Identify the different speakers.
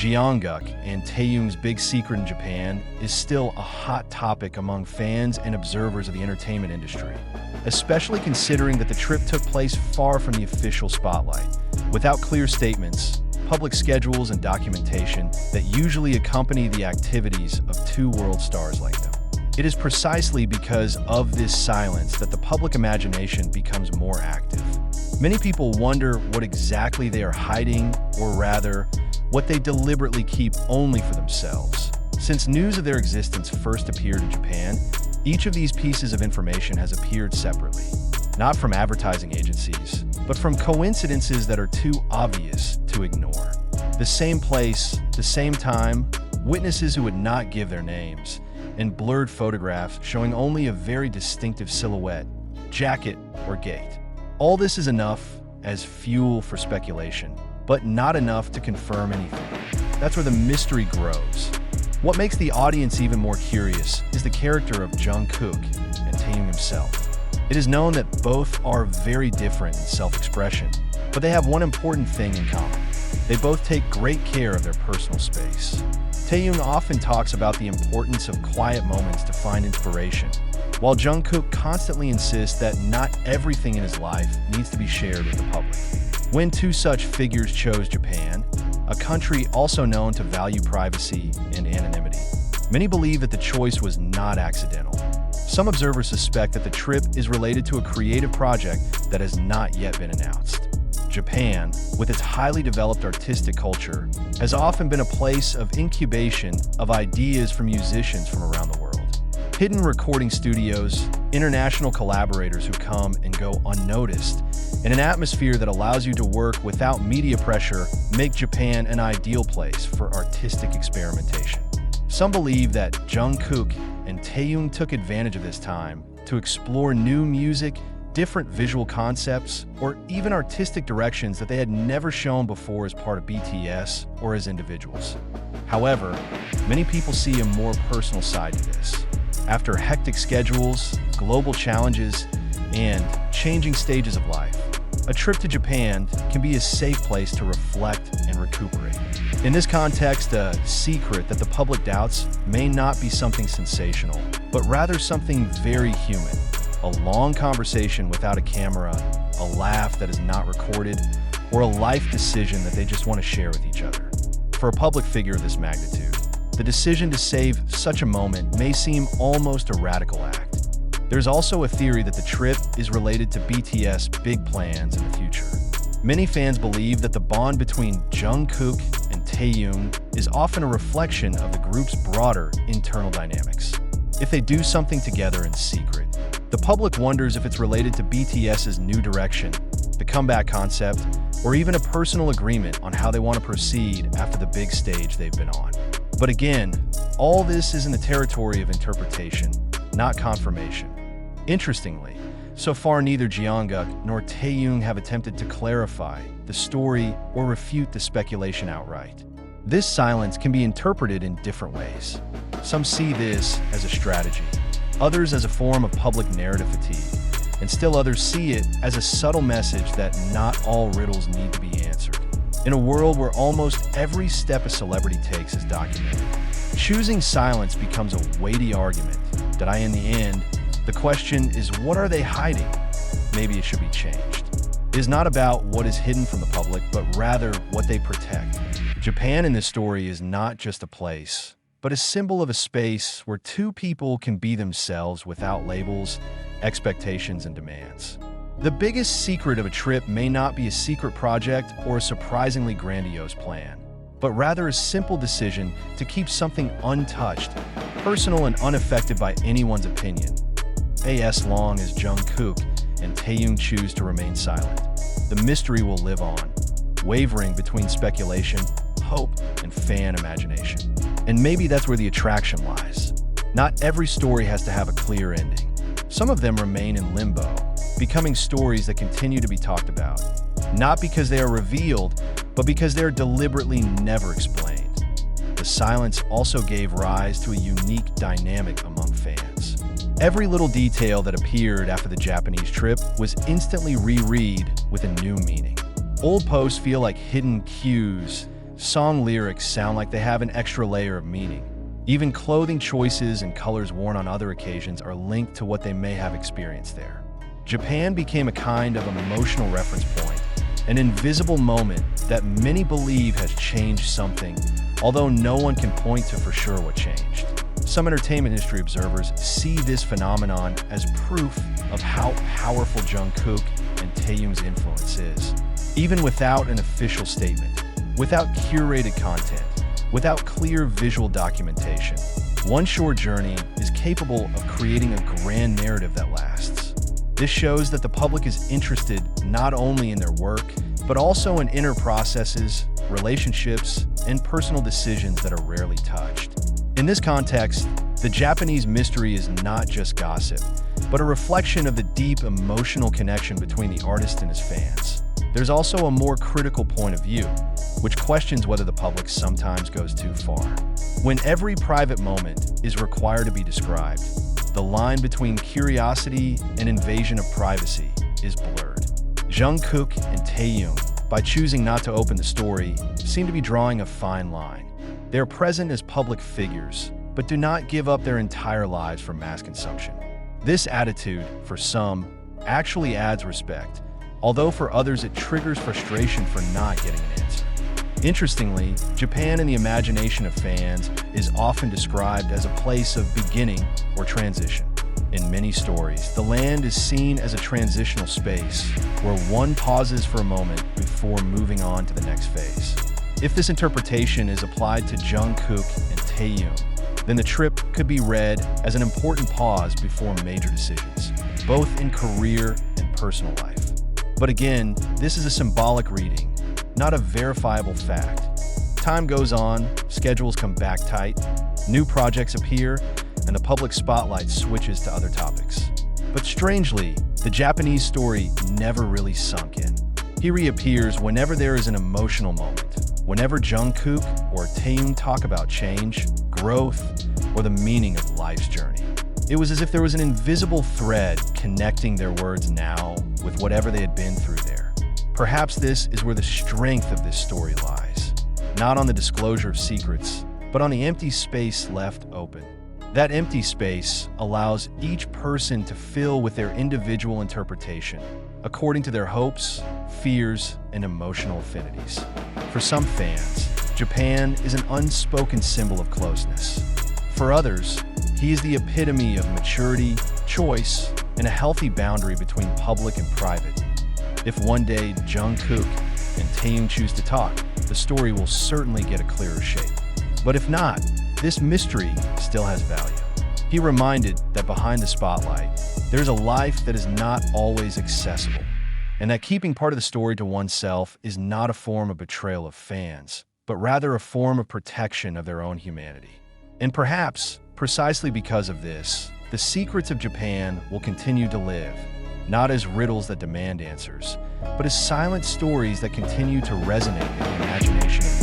Speaker 1: Jungkook and Taehyung's big secret in Japan is still a hot topic among fans and observers of the entertainment industry, especially considering that the trip took place far from the official spotlight, without clear statements, public schedules, and documentation that usually accompany the activities of two world stars like them. It is precisely because of this silence that the public imagination becomes more active. Many people wonder what exactly they are hiding, or rather, what they deliberately keep only for themselves. Since news of their existence first appeared in Japan, each of these pieces of information has appeared separately, not from advertising agencies, but from coincidences that are too obvious to ignore. The same place, the same time, witnesses who would not give their names, and blurred photographs showing only a very distinctive silhouette, jacket, or gait. All this is enough as fuel for speculation, but not enough to confirm anything. That's where the mystery grows. What makes the audience even more curious is the character of Jungkook and Taehyung himself. It is known that both are very different in self-expression, but they have one important thing in common. They both take great care of their personal space. Taehyung often talks about the importance of quiet moments to find inspiration, while Jungkook constantly insists that not everything in his life needs to be shared with the public. When two such figures chose Japan, a country also known to value privacy and anonymity, many believe that the choice was not accidental. Some observers suspect that the trip is related to a creative project that has not yet been announced. Japan, with its highly developed artistic culture, has often been a place of incubation of ideas for musicians from around the world. Hidden recording studios, international collaborators who come and go unnoticed, and an atmosphere that allows you to work without media pressure make Japan an ideal place for artistic experimentation. Some believe that Jungkook and Taehyung took advantage of this time to explore new music, different visual concepts, or even artistic directions that they had never shown before as part of BTS or as individuals. However, many people see a more personal side to this. After hectic schedules, global challenges, and changing stages of life, a trip to Japan can be a safe place to reflect and recuperate. In this context, a secret that the public doubts may not be something sensational, but rather something very human. A long conversation without a camera, a laugh that is not recorded, or a life decision that they just want to share with each other. For a public figure of this magnitude, the decision to save such a moment may seem almost a radical act. There's also a theory that the trip is related to BTS' big plans in the future. Many fans believe that the bond between Jungkook and Taehyung is often a reflection of the group's broader internal dynamics. If they do something together in secret, the public wonders if it's related to BTS's new direction, the comeback concept, or even a personal agreement on how they want to proceed after the big stage they've been on. But again, all this is in the territory of interpretation, not confirmation. Interestingly, so far neither Jungkook nor Taehyung have attempted to clarify the story or refute the speculation outright. This silence can be interpreted in different ways. Some see this as a strategy, others as a form of public narrative fatigue, and still others see it as a subtle message that not all riddles need to be answered. In a world where almost every step a celebrity takes is documented, choosing silence becomes a weighty argument that in the end, the question is, what are they hiding? Maybe it should be changed. It is not about what is hidden from the public, but rather what they protect. Japan in this story is not just a place, but a symbol of a space where two people can be themselves without labels, expectations, and demands. The biggest secret of a trip may not be a secret project or a surprisingly grandiose plan, but rather a simple decision to keep something untouched, personal, and unaffected by anyone's opinion. As long as Jungkook and Taehyung choose to remain silent, the mystery will live on, wavering between speculation, hope, and fan imagination. And maybe that's where the attraction lies. Not every story has to have a clear ending. Some of them remain in limbo, becoming stories that continue to be talked about, not because they are revealed, but because they are deliberately never explained. The silence also gave rise to a unique dynamic among fans. Every little detail that appeared after the Japanese trip was instantly reread with a new meaning. Old posts feel like hidden cues song lyrics sound like they have an extra layer of meaning. Even clothing choices and colors worn on other occasions are linked to what they may have experienced there. Japan became a kind of emotional reference point, an invisible moment that many believe has changed something, although no one can point to for sure what changed. Some entertainment industry observers see this phenomenon as proof of how powerful Jungkook and Taehyung's influence is. Even without an official statement, without curated content, without clear visual documentation, one short journey is capable of creating a grand narrative that lasts. This shows that the public is interested not only in their work, but also in inner processes, relationships, and personal decisions that are rarely touched. In this context, the Japanese mystery is not just gossip, but a reflection of the deep emotional connection between the artist and his fans. There's also a more critical point of view, which questions whether the public sometimes goes too far. When every private moment is required to be described, the line between curiosity and invasion of privacy is blurred. Jungkook and Taehyung, by choosing not to open the story, seem to be drawing a fine line. They are present as public figures, but do not give up their entire lives for mass consumption. This attitude, for some, actually adds respect, although for others it triggers frustration for not getting an answer. Interestingly, Japan in the imagination of fans is often described as a place of beginning or transition. In many stories, the land is seen as a transitional space where one pauses for a moment before moving on to the next phase. If this interpretation is applied to Jungkook and Taehyung, then the trip could be read as an important pause before major decisions, both in career and personal life. But again, this is a symbolic reading, not a verifiable fact. Time goes on, schedules come back tight, new projects appear, and the public spotlight switches to other topics. But strangely, the Japanese story never really sunk in. He reappears whenever there is an emotional moment, whenever Jungkook or Taehyung talk about change, growth, or the meaning of life's journey. It was as if there was an invisible thread connecting their words now with whatever they had been through there. Perhaps this is where the strength of this story lies, not on the disclosure of secrets, but on the empty space left open. That empty space allows each person to fill with their individual interpretation, according to their hopes, fears, and emotional affinities. For some fans, Japan is an unspoken symbol of closeness. For others, he is the epitome of maturity, choice, and a healthy boundary between public and private. If one day Jungkook and Taehyung choose to talk, the story will certainly get a clearer shape. But if not, this mystery still has value. He reminded that behind the spotlight, there's a life that is not always accessible, and that keeping part of the story to oneself is not a form of betrayal of fans, but rather a form of protection of their own humanity. And perhaps, precisely because of this, the secrets of Japan will continue to live, not as riddles that demand answers, but as silent stories that continue to resonate in the imagination of